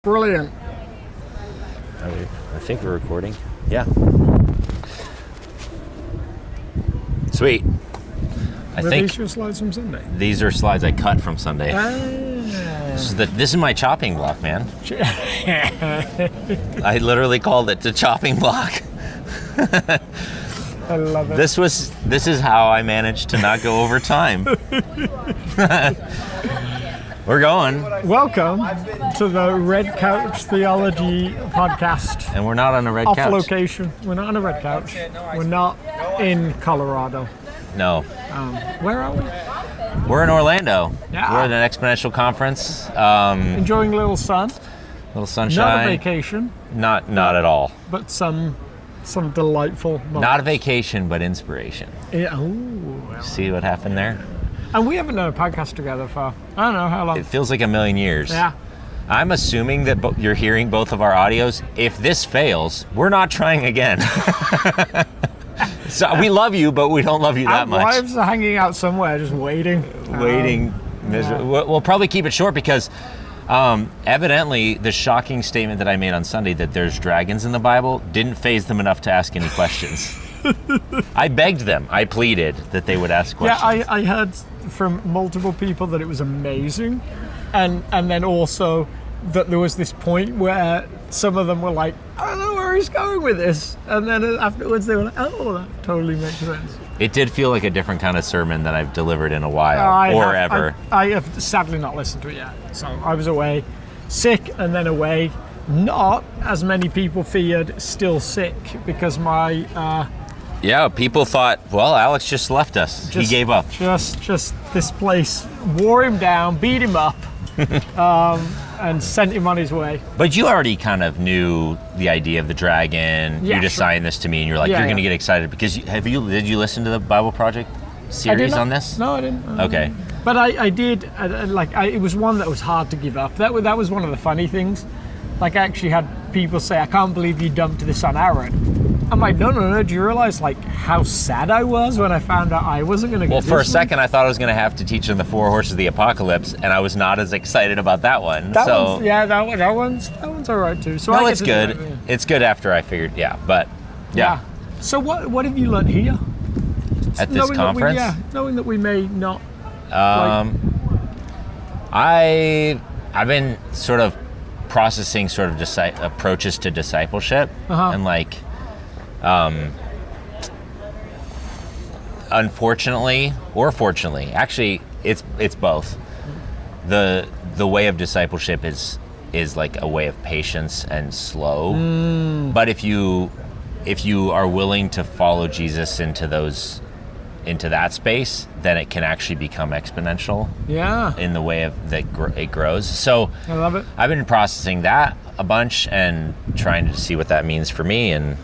Brilliant. I think we're recording. Yeah. Sweet. Are these your slides from Sunday? These are slides I cut from Sunday. This is my chopping block, man. I literally called it the chopping block. I love it. This is how I managed to not go over time. We're going. Welcome to the Red Couch Theology podcast. And we're not on a red Off couch. location. We're not on a red couch. We're not in Colorado. No. Where are we? We're in Orlando. Yeah. We're at an exponential conference. Enjoying a little sun. Little sunshine. Not a vacation. Not at all. But some delightful moments. Not a vacation, but inspiration. Yeah. Ooh. See what happened there? And we haven't done a podcast together for, I don't know how long. It feels like a million years. Yeah. I'm assuming that you're hearing both of our audios. If this fails, we're not trying again. So we love you, but we don't love you that Our much. wives are hanging out somewhere, just waiting. Miserable. We'll probably keep it short because evidently the shocking statement that I made on Sunday that there's dragons in the Bible didn't faze them enough to ask any questions. I begged them. I pleaded that they would ask questions. Yeah, I heard from multiple people that it was amazing, and then also that there was this point where some of them were like, I don't know where he's going with this, and then afterwards they were like, oh, that totally makes sense. It did feel like a different kind of sermon than I've delivered in a while, ever. I have sadly not listened to it yet. So I was away, sick, and then away, not as many people feared, still sick, because my... Yeah, people thought, well, Alex just left us. He gave up. Just this place wore him down, beat him up, and sent him on his way. But you already kind of knew the idea of the dragon. Yeah, you just signed this to me, and you're like, you're going to get excited because did you listen to the Bible Project series on this? No, I didn't. Okay. But I did. It was one that was hard to give up. That was one of the funny things. Like, I actually had people say, I can't believe you dumped this on Aaron. I'm like, no. Do you realize how sad I was when I found out I wasn't going to get this Well, for a second, I thought I was going to have to teach them the 4 horses of the apocalypse, and I was not as excited about that one. That one's all right too. So no, it's good. It's good after I figured, but yeah. So what have you learned here? At this conference? Knowing that we may not. I've been sort of processing sort of approaches to discipleship, and unfortunately or fortunately, actually it's both. The way of discipleship is like a way of patience and slow. But if you are willing to follow Jesus into that space, then it can actually become exponential. Yeah. In the way of that it grows. So I love it. I've been processing that a bunch and trying to see what that means for me and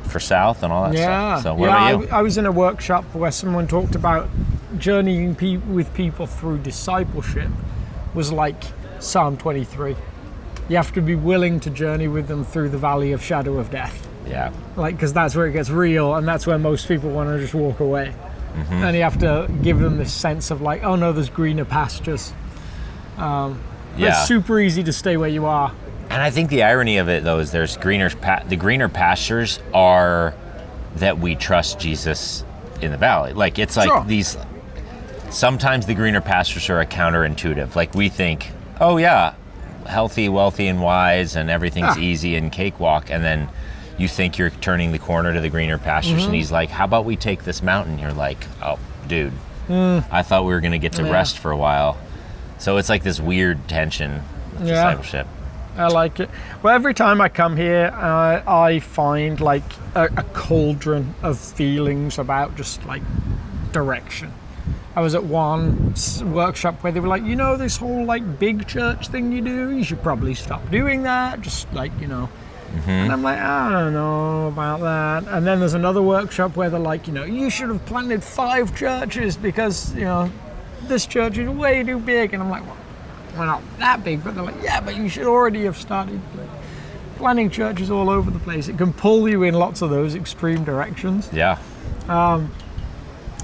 for South and all that stuff. So what about you? I was in a workshop where someone talked about journeying with people through discipleship was like Psalm 23. You have to be willing to journey with them through the valley of shadow of death. Yeah. Because that's where it gets real, and that's where most people want to just walk away. Mm-hmm. And you have to give them this sense of like, oh no, there's greener pastures. It's super easy to stay where you are. And I think the irony of it, though, is there's the greener pastures are that we trust Jesus in the valley. Like, it's like these... Sometimes the greener pastures are counterintuitive. Like, we think, oh yeah, healthy, wealthy, and wise, and everything's easy and cakewalk, and then you think you're turning the corner to the greener pastures, and he's like, how about we take this mountain? You're like, oh, dude, I thought we were going to get to rest for a while. So it's like this weird tension with discipleship. I like it. Well, every time I come here, I find like a cauldron of feelings about just like direction. I was at one workshop where they were like, this whole like big church thing you do, you should probably stop doing that. Just like, And I'm like, I don't know about that. And then there's another workshop where they're like, you should have planted 5 churches because, this church is way too big. And I'm like, well, we're not that big. But they're like, yeah, but you should already have started planting churches all over the place. It can pull you in lots of those extreme directions. Yeah.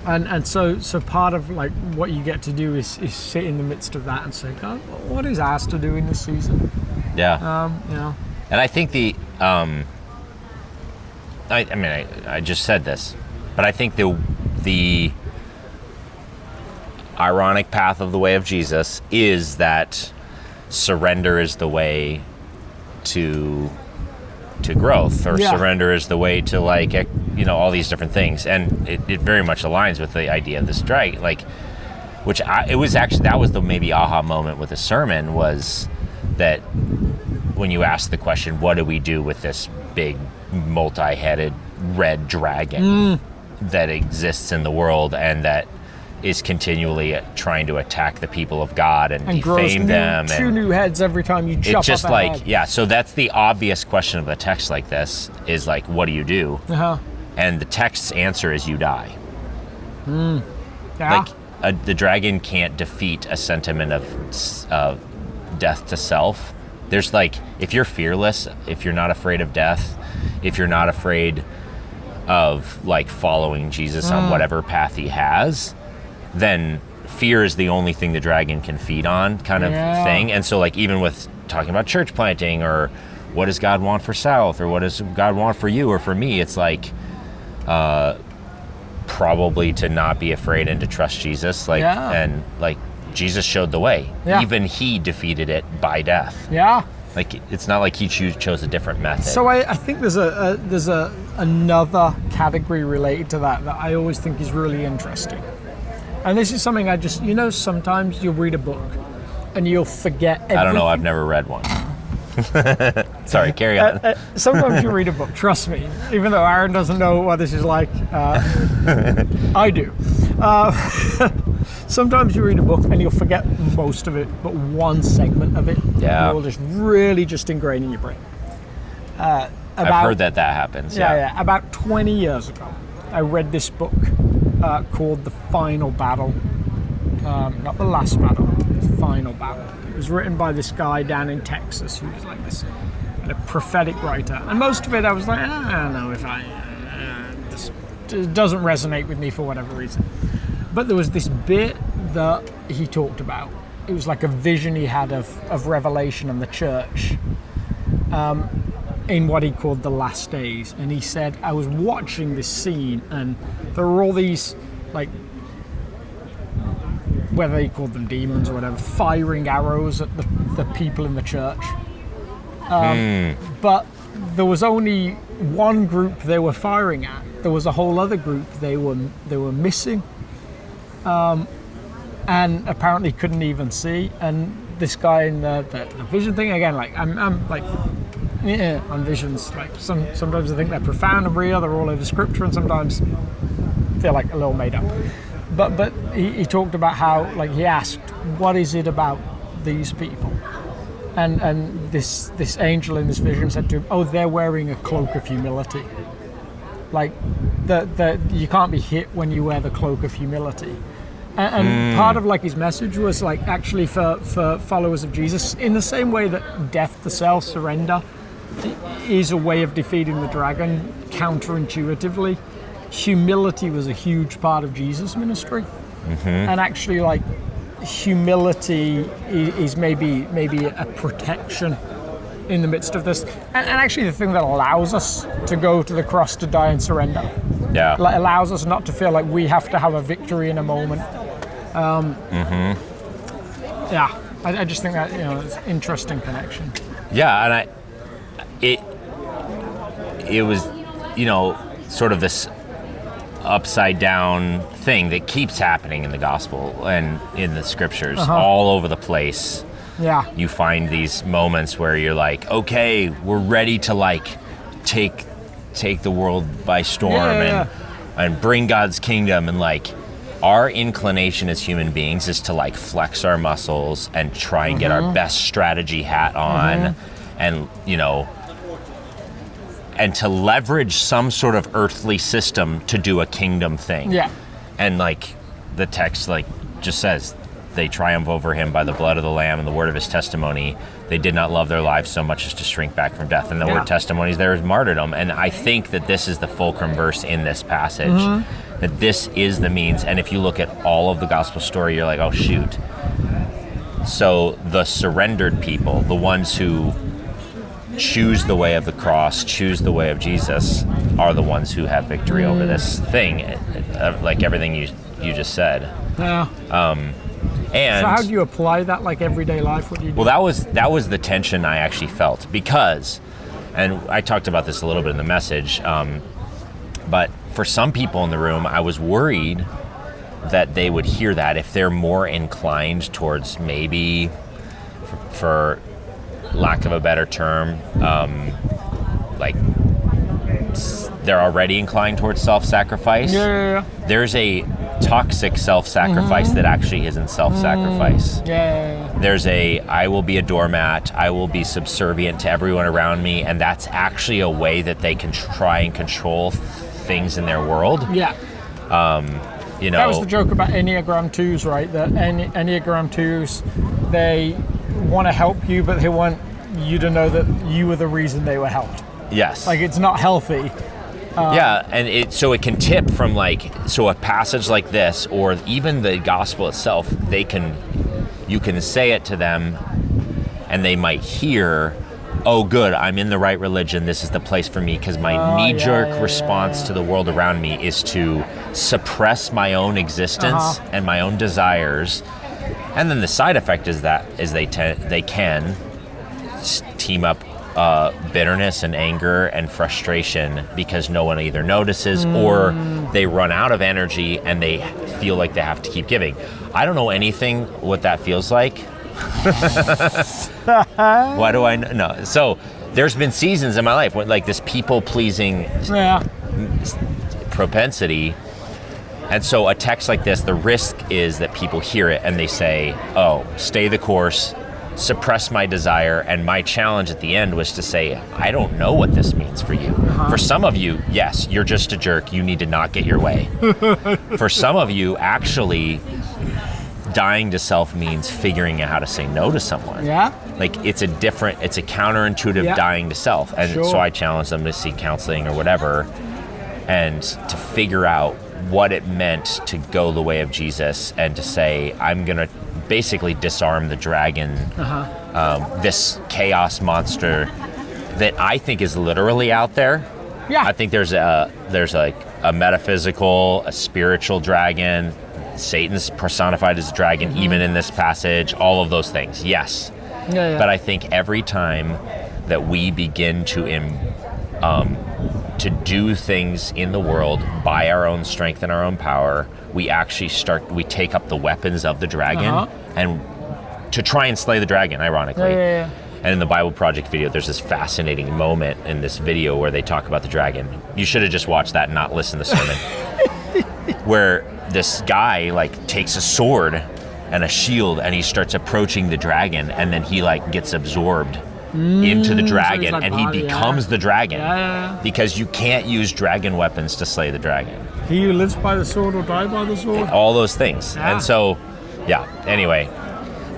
And so part of like what you get to do is sit in the midst of that and say, God, what is ours to do in this season? Yeah. You know. And I think I just said this, but I think the ironic path of the way of Jesus is that surrender is the way to growth, or surrender is the way to, like, you know, all these different things. And it very much aligns with the idea of this dragon, like, that was the maybe aha moment with the sermon, was that when you ask the question, what do we do with this big multi-headed red dragon that exists in the world and that is continually trying to attack the people of God and defame them. Two new heads every time you chop up just a like, head. yeah, so that's the obvious question of a text like this, is like, what do you do? And the text's answer is you die. Yeah. Like, the dragon can't defeat a sentiment of death to self. There's like, if you're fearless, if you're not afraid of death, if you're not afraid of like following Jesus on whatever path he has, then fear is the only thing the dragon can feed on, kind of thing. And so, like, even with talking about church planting, or what does God want for South, or what does God want for you or for me, it's like probably to not be afraid and to trust Jesus, like, and like Jesus showed the way. Even he defeated it by death. Like, it's not like he chose a different method. So I think there's another category related to that I always think is really interesting. And this is something sometimes you'll read a book and you'll forget everything. I don't know, I've never read one. Sorry, carry on. Sometimes you read a book, trust me, even though Aaron doesn't know what this is like, I do. Sometimes you read a book and you'll forget most of it, but one segment of it will just really just ingrain in your brain. I've heard that happens. About 20 years ago, I read this book called The Final Battle. Not the last battle, the final battle. It was written by this guy down in Texas who was like this kind of prophetic writer. And most of it I was like, I don't know if this doesn't resonate with me for whatever reason. But there was this bit that he talked about. It was like a vision he had of Revelation and the church in what he called the last days. And he said, I was watching this scene and there were all these, like, whether he called them demons or whatever, firing arrows at the people in the church. But there was only one group they were firing at. There was a whole other group they were missing. And apparently couldn't even see. And this guy in the vision thing, again, like, I'm like, on visions, like, sometimes I think they're profound and real, they're all over scripture, and sometimes feel like a little made up. But he talked about how, like, he asked, what is it about these people? And this angel in this vision said to him, oh, they're wearing a cloak of humility. Like, you can't be hit when you wear the cloak of humility. And part of, like, his message was, like, actually for followers of Jesus, in the same way that death to self, surrender, is a way of defeating the dragon counterintuitively, humility was a huge part of Jesus' ministry. And actually, like, humility is maybe a protection in the midst of this, and actually the thing that allows us to go to the cross to die and surrender. Like, allows us not to feel like we have to have a victory in a moment. I just think that, it's an interesting connection. And it was, sort of this upside down thing that keeps happening in the gospel and in the scriptures all over the place. You find these moments where you're like, okay, we're ready to, like, take the world by storm and bring God's kingdom, and, like, our inclination as human beings is to, like, flex our muscles and try and get our best strategy hat on and, and to leverage some sort of earthly system to do a kingdom thing. And, like, the text, like, just says, they triumph over him by the blood of the Lamb and the word of his testimony. They did not love their lives so much as to shrink back from death. And the word testimonies there is martyrdom. And I think that this is the fulcrum verse in this passage, that this is the means. And if you look at all of the gospel story, you're like, oh shoot. So the surrendered people, the ones who choose the way of the cross, choose the way of Jesus, are the ones who have victory over this thing, like everything you just said. Yeah. And so how do you apply that, like everyday life? What do you do? Well, that was the tension I actually felt, because, and I talked about this a little bit in the message, but for some people in the room, I was worried that they would hear that if they're more inclined towards, maybe, for lack of a better term, like they're already inclined towards self-sacrifice. Yeah. There's a toxic self-sacrifice that actually isn't self-sacrifice. Yeah. There's I will be a doormat, I will be subservient to everyone around me, and that's actually a way that they can try and control things in their world. Yeah. You know, that was the joke about Enneagram 2s, right? That Enneagram 2s, they want to help you, but they want you to know that you were the reason they were helped. Yes. Like, it's not healthy. Yeah, and so it can tip from a passage like this, or even the gospel itself, you can say it to them, and they might hear, oh good, I'm in the right religion, this is the place for me, because my knee-jerk response to the world around me is to suppress my own existence and my own desires. And then the side effect is they can team up bitterness and anger and frustration, because no one either notices or they run out of energy and they feel like they have to keep giving. I don't know anything what that feels like. Why do I know? So there's been seasons in my life when, like, this people-pleasing propensity. And so a text like this, the risk is that people hear it and they say, oh, stay the course, suppress my desire. And my challenge at the end was to say, I don't know what this means for you. For some of you, yes, you're just a jerk. You need to not get your way. For some of you, actually, dying to self means figuring out how to say no to someone. Yeah. Like, it's a counterintuitive dying to self. And so I challenge them to seek counseling or whatever, and to figure out what it meant to go the way of Jesus, and to say, I'm going to basically disarm the dragon, this chaos monster that I think is literally out there. Yeah. I think there's like a metaphysical, a spiritual dragon. Satan's personified as a dragon, even in this passage, all of those things. Yes. Yeah. But I think every time that we begin to do things in the world by our own strength and our own power, we actually we take up the weapons of the dragon and to try and slay the dragon, ironically. Yeah. And in the Bible Project video, there's this fascinating moment in this video where they talk about the dragon. You should have just watched that and not listened to the sermon. Where this guy, like, takes a sword and a shield and he starts approaching the dragon, and then he, like, gets absorbed into the dragon, and he becomes the dragon. Because you can't use dragon weapons to slay the dragon. He who lives by the sword will die by the sword. All those things. And so, anyway.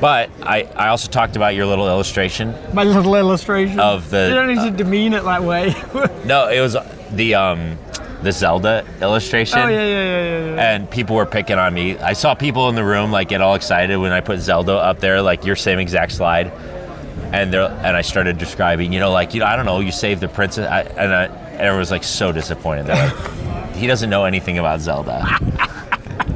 But I also talked about your little illustration. My little illustration? Of the... You don't need to demean it that way. No, it was the Zelda illustration. Oh, yeah. And people were picking on me. I saw people in the room, like, get all excited when I put Zelda up there, like your same exact slide. And I started describing, I don't know, you saved the princess. And everyone was, like, so disappointed. They're like, he doesn't know anything about Zelda.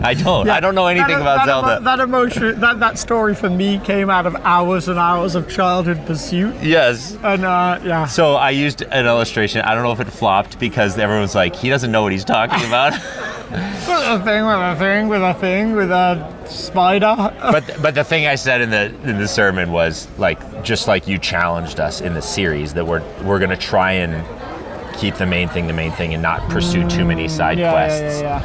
I don't know anything about Zelda. That emotion, that story for me came out of hours and hours of childhood pursuit. Yes. And So I used an illustration. I don't know if it flopped because everyone's like, he doesn't know what he's talking about. a thing with a spider. But the thing I said in the sermon was, like, just like you challenged us in the series, that we're gonna try and keep the main thing and not pursue too many side quests. Yeah.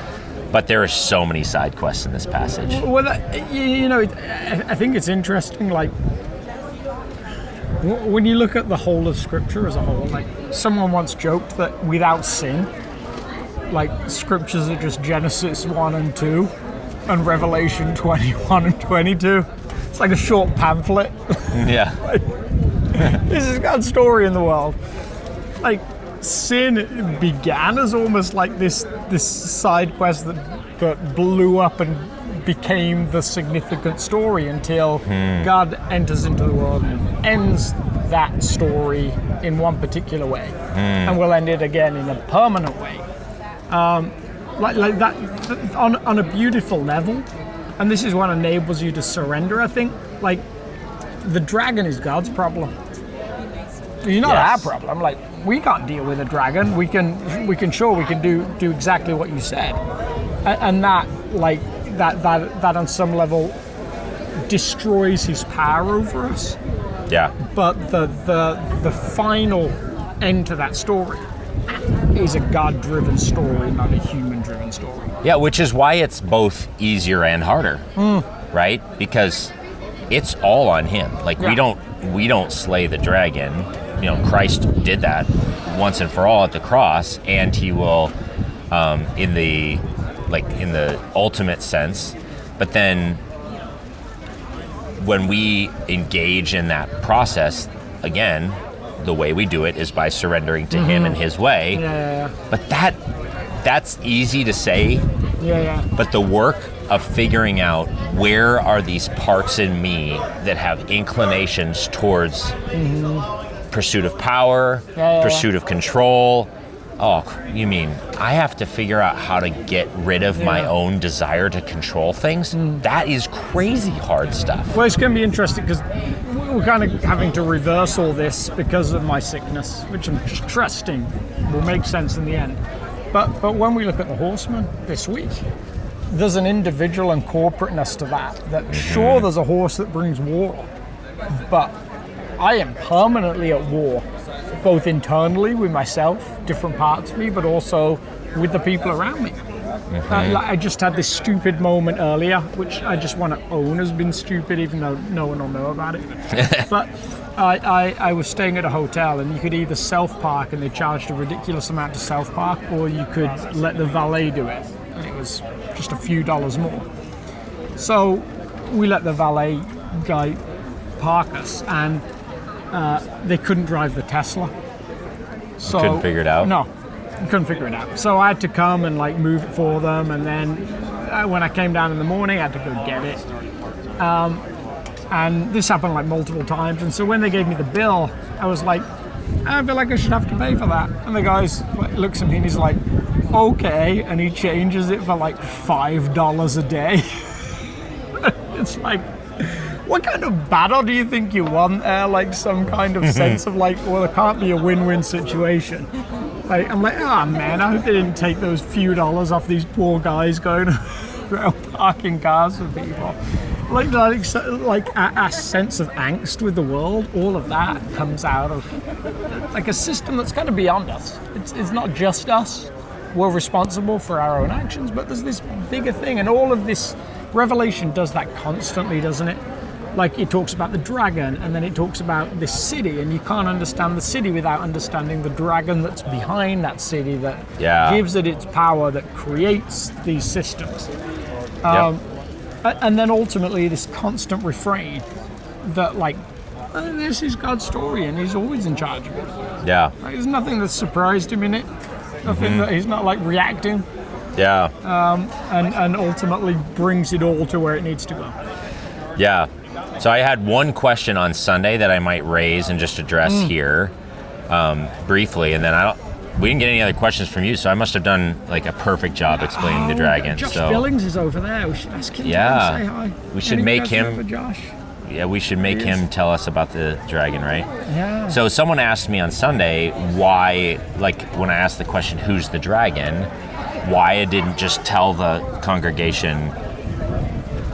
But there are so many side quests in this passage. Well, I think it's interesting, like, when you look at the whole of Scripture as a whole, like, someone once joked that without sin, like, Scriptures are just Genesis 1 and 2 and Revelation 21 and 22. It's like a short pamphlet. Yeah. Like, this is God's story in the world. Like, sin began as almost like this side quest that blew up and became the significant story until God enters into the world and ends that story in one particular way, and will end it again in a permanent way, like that on a beautiful level. And this is what enables you to surrender, I think. Like, the dragon is God's problem. It's not our problem. Like, we can't deal with a dragon. We can do exactly what you said, and that on some level destroys his power over us. Yeah. But the final end to that story is a God-driven story, not a human-driven story. Yeah, which is why it's both easier and harder, right? Because it's all on him. Like, we don't slay the dragon. You know, Christ did that once and for all at the cross, and he will, in the ultimate sense. But then, when we engage in that process, again, the way we do it is by surrendering to him and his way. But that's easy to say. But the work of figuring out where are these parts in me that have inclinations towards pursuit of power, pursuit of control. Oh, you mean I have to figure out how to get rid of my own desire to control things? That is crazy hard stuff. Well, it's going to be interesting because we're kind of having to reverse all this because of my sickness, which I'm trusting will make sense in the end. But when we look at the horseman this week, there's an individual and corporateness to that sure, there's a horse that brings war, but I am permanently at war, both internally with myself, different parts of me, but also with the people around me. I just had this stupid moment earlier, which I just want to own as been stupid, even though no one will know about it. But I was staying at a hotel, and you could either self-park, and they charged a ridiculous amount to self-park, or you could let the valet do it, and it was just a few dollars more. So we let the valet guy park us, and they couldn't drive the Tesla. So couldn't figure it out? No, couldn't figure it out. So I had to come and like move it for them, and then when I came down in the morning, I had to go get it. And this happened like multiple times. And so when they gave me the bill, I was like, I feel like I should have to pay for that. And the guy looks at me and he's like, okay, and he changes it for like $5 a day. It's like, what kind of battle do you think you want there? Like some kind of sense of like, well, there can't be a win-win situation. Like, I'm like, oh man, I hope they didn't take those few dollars off these poor guys going around parking cars for people. Like a sense of angst with the world, all of that comes out of like a system that's kind of beyond us. It's not just us. We're responsible for our own actions, but there's this bigger thing, and all of this Revelation does that constantly, doesn't it? Like, it talks about the dragon, and then it talks about this city, and you can't understand the city without understanding the dragon that's behind that city, that gives it its power, that creates these systems. And then ultimately this constant refrain that like, this is God's story, and he's always in charge of it. Yeah. Like, there's nothing that surprised him in it. Nothing that he's not like reacting. Yeah. And ultimately brings it all to where it needs to go. Yeah. So I had one question on Sunday that I might raise and just address here briefly, and then we didn't get any other questions from you, so I must have done like a perfect job explaining the dragon. Josh Billings is over there. We should ask him to say hi. We should make him. Josh? Yeah, we should make him tell us about the dragon, right? Yeah. So someone asked me on Sunday why, like when I asked the question, who's the dragon, why I didn't just tell the congregation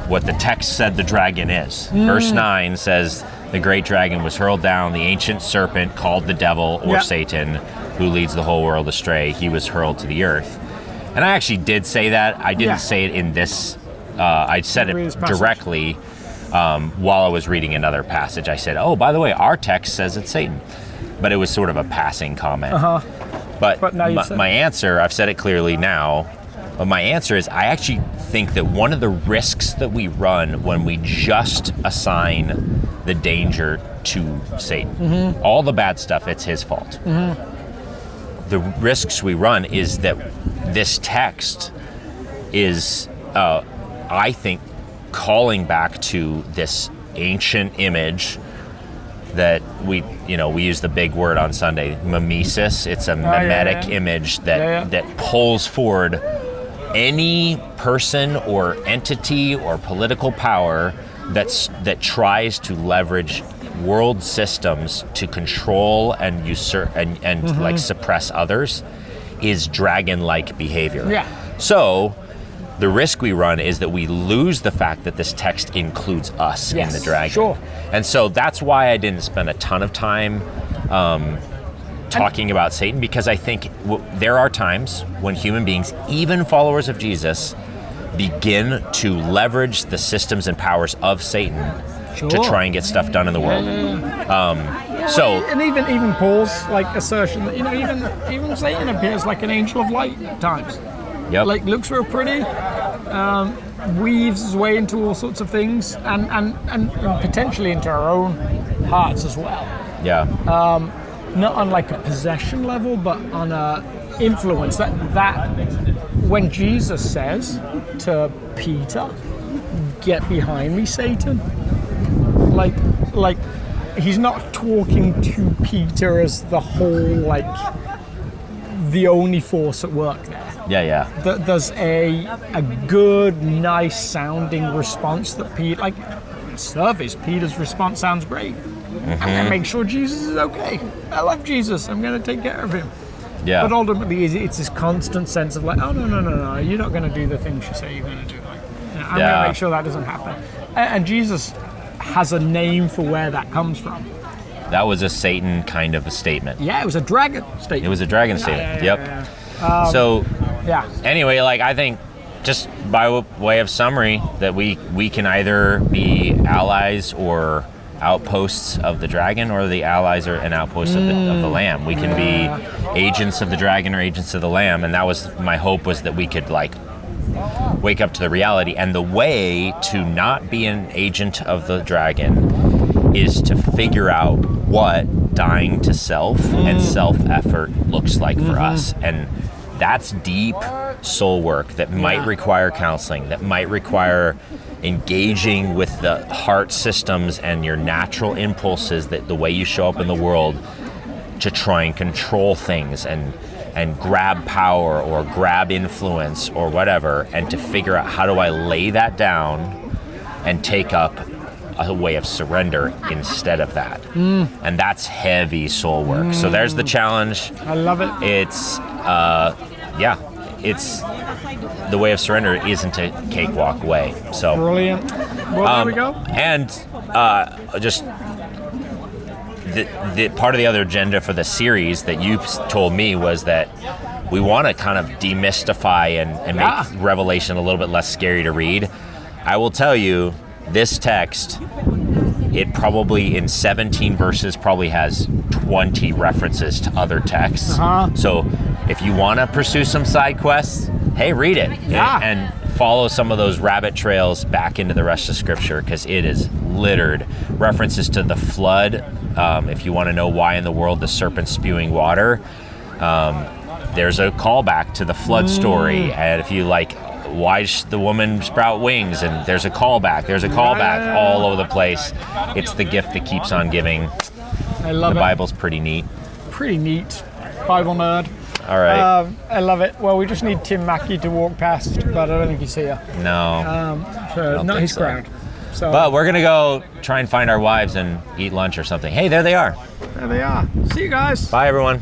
what the text said the dragon is. Verse 9 says, the great dragon was hurled down, the ancient serpent called the devil or Satan, who leads the whole world astray. He was hurled to the earth. And I actually did say that. I didn't say it in this, I said it directly while I was reading another passage. I said, oh, by the way, our text says it's Satan. But it was sort of a passing comment. But now my answer, I've said it clearly now, but my answer is I actually think that one of the risks that we run when we just assign the danger to Satan, all the bad stuff, it's his fault. the risks we run is that this text is, I think, calling back to this ancient image that we use the big word on Sunday, mimesis. It's a mimetic image that pulls forward any person or entity or political power that tries to leverage world systems to control and usurp and like suppress others is dragon-like behavior. Yeah. So the risk we run is that we lose the fact that this text includes us in the dragon. Sure. And so that's why I didn't spend a ton of time talking about Satan, because I think there are times when human beings, even followers of Jesus, begin to leverage the systems and powers of Satan to try and get stuff done in the world. And even Paul's like assertion that even Satan appears like an angel of light at times. Yep. Like looks real pretty, weaves his way into all sorts of things, and potentially into our own hearts as well. Yeah. Not on like a possession level, but on a influence. That when Jesus says to Peter, "Get behind me, Satan," like he's not talking to Peter as the whole the only force at work there. Yeah. There's a good, nice sounding response that Peter, service. Peter's response sounds great. I'm going to make sure Jesus is okay. I love Jesus. I'm going to take care of him. Yeah. But ultimately, it's this constant sense of oh, no. You're not going to do the things you say you're going to do. I'm going to make sure that doesn't happen. And Jesus has a name for where that comes from. That was a Satan kind of a statement. Yeah, it was a dragon statement. It was a dragon statement. Yep. Yeah. Anyway, I think just by way of summary, that we can either be allies or outposts of the dragon, or the allies and outposts of the lamb. We can be agents of the dragon or agents of the lamb, and that was my hope, was that we could wake up to the reality. And the way to not be an agent of the dragon is to figure out what dying to self and self-effort looks like for us. And that's deep soul work that might require counseling, that might require engaging with the heart systems and your natural impulses, that the way you show up in the world, to try and control things and grab power or grab influence or whatever, and to figure out, how do I lay that down and take up a way of surrender instead of that. And that's heavy soul work. So there's the challenge. I love it. It's it's the way of surrender isn't a cakewalk way. So brilliant. Well, there we go. And just the part of the other agenda for the series that you told me was that we want to kind of demystify and make Revelation a little bit less scary to read. I will tell you, this text, it probably in 17 verses probably has 20 references to other texts. So if you want to pursue some side quests, hey, read it and follow some of those rabbit trails back into the rest of Scripture, because it is littered. References to the flood. If you want to know why in the world the serpent's spewing water, there's a callback to the flood story. And if you why the woman sprout wings, and there's a callback all over the place. It's the gift that keeps on giving. I love it. The Bible's pretty neat. Bible nerd. All right. I love it. Well, we just need Tim Mackey to walk past, but I don't think he's here. No. Not his crowd. So, but we're going to go try and find our wives and eat lunch or something. Hey, there they are. There they are. See you guys. Bye, everyone.